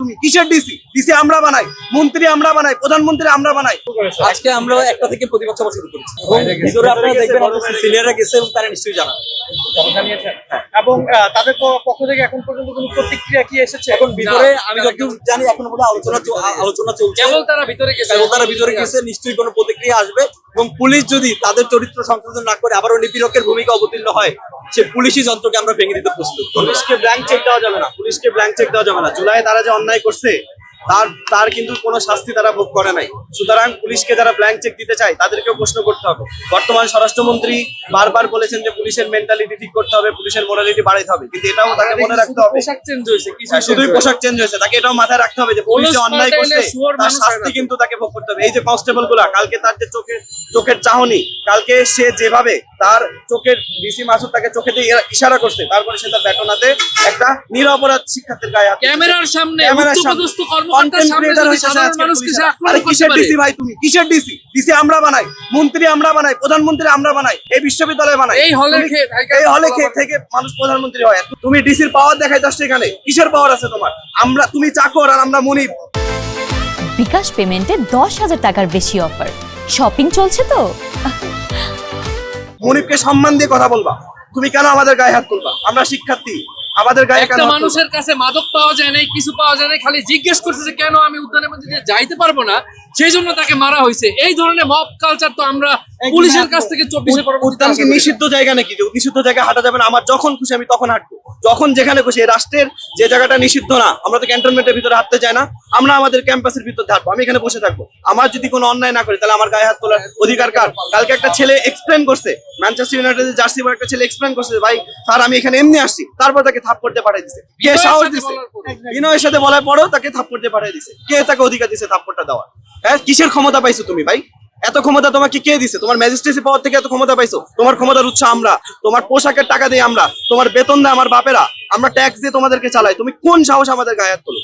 তুমি? কিসের DC? DC আমরা বানাই, মন্ত্রী আমরা বানাই, প্রধানমন্ত্রী আমরা বানাই। আজকে আমরা একটা থেকে প্রতিপক্ষ শুরু করেছি। ভিতরে আপনারা দেখবেন আমাদের সিনিয়ররা গেছে এবং তারা নিশ্চয়ই জানাবে। এবং তাদের পক্ষ থেকে এখন পর্যন্ত কোনো প্রতিক্রিয়া কি এসেছে? এখন ভিতরে আমি যতদূর জানি এখনো বোধহয় আলোচনা চলছে। কেবল তারা ভিতরে গেছে, নিশ্চয়ই কোনো প্রতিক্রিয়া আসবে এবং পুলিশ যদি তাদের চরিত্র সংশোধন না করে আবারও নিপীড়কের ভূমিকা অবতীর্ণ হয়, সে পুলিশি যন্ত্রকে আমরা ভেঙে দিতে প্রস্তুত। পুলিশকে ব্ল্যাঙ্ক চেক দেওয়া যাবে না, পুলিশকে ব্ল্যাঙ্ক চেক দেওয়া যাবে না। জুলাই তারা যে অন্যায় করছে তার কিন্তু কোনো শাস্তি তারা ভোগ করে নাই। সুতরাং পুলিশকে যারা ব্ল্যাঙ্ক চেক দিতে চায় তাদেরকেও প্রশ্ন করতে হবে। বর্তমান স্বরাষ্ট্রমন্ত্রী বারবার বলেছেন যে পুলিশের মেন্টালিটি ঠিক করতে হবে, পুলিশের মোরালিটি বাড়াইতে হবে, কিন্তু এটাও তাকে মনে রাখতে হবে। পোশাক চেঞ্জ হয়েছে, শুধুই পোশাক চেঞ্জ হয়েছে, তাকে এটাও মাথায় রাখতে হবে যে পুলিশ যে অন্যায় করছে তার শাস্তি কিন্তু তাকে ভোগ করতে হবে। এই যে কনস্টেবল গুলা কালকে তার যে চোখের চাহনি, কালকে সে যেভাবে তার চোখের ডিসি মাসুদ তাকে চোখে দিয়ে ইশারা করছে, তারপরে সে তার ব্যাটনাতে একটা নিরপরাধ শিক্ষার্থীর গায়ে ক্যামেরার সামনে উচ্চপদস্থ কর্মকর্তার সামনে যদি সাধারণ মানুষকে সে আক্রমণ করতে কিসের পারে। ডিসি ভাই তুমি? কিসের ডিসি? ডিসি আমরা বানাই, মন্ত্রী আমরা বানাই, প্রধানমন্ত্রী আমরা বানাই, এই বিশ্ববিদ্যালয় বানাই। এই হলে থেকে মানুষ প্রধানমন্ত্রী হয়। তুমি ডিসির পাওয়ার দেখাইতে আসছো এখানে, কিসের পাওয়ার আছে তোমার? তুমি চাকর আর আমরা মনিব। বিকাশ পেমেন্টে 10,000 টাকার বেশি অফার। শপিং চলছে তো। মনিবকে সম্মান দিয়ে কথা বলবা। তুমি কেন আমাদের গায়ে হাত তুলবা? আমরা শিক্ষার্থী, আমাদের গায়ে একটা মানুষের কাছে মাদক পাওয়া যায় নাই, কিছু পাওয়া যায় নাই, খালি জিজ্ঞেস করছে যে কেন আমি উদ্যানের মধ্যে দিয়ে যাইতে পারবো না, সেই জন্য তাকে মারা হয়েছে। এই ধরনের মব কালচার তো আমরা পুলিশের কাছ থেকে 24 উদ্যানকে নিষিদ্ধ জায়গা নাকি যে নিষিদ্ধ জায়গায় হাঁটা যাবে না? আমার যখন খুশি আমি তখন হাঁটবো, যখন যেখানে খুশি। এই রাষ্ট্রের যে জায়গাটা নিষিদ্ধ না, আমরা তো ক্যান্টনমেন্টের ভিতরে হাঁটতে চাই না, আমরা আমাদের ক্যাম্পাসের ভিতরে হাঁটবো। আমি এখানে বসে থাকবো, আমার যদি কোনো অন্যায় না করি তাহলে আমার গায়ে হাত তোলার অধিকার কার? কালকে একটা ছেলে এক্সপ্লেন করছে, ম্যানচেস্টার ইউনাইটেডের জার্সি পরে একটা ছেলে এক্সপ্লেন করছে, ভাই স্যার আমি এখানে এমনি আসছি, তারপর তাকে থাপ্পড় দিয়ে পাঠিয়ে দিছে। কে সাহস দিছে? বিনয়ের সাথে বলার পরেও তাকে থাপ্পড় দিয়ে পাঠিয়ে দিছে। কে তাকে অধিকার দিছে থাপ্পড়টা দেওয়ার? হ্যাঁ, কিসের ক্ষমতা পাইছো তুমি ভাই? এত ক্ষমতা তোমাকে কে দিছে? তোমার ম্যাজিস্ট্রেসি পাওয়ার থেকে এত ক্ষমতা পাইছো? তোমার ক্ষমতার উৎস আমরা, তোমার পোশাকের টাকা দিয়ে আমরা, তোমার বেতন দেয় আমার বাপেরা, আমরা ট্যাক্স দিয়ে তোমাদেরকে চালাই। তুমি কোন সাহস আমাদের গায়ে হাত তোলো?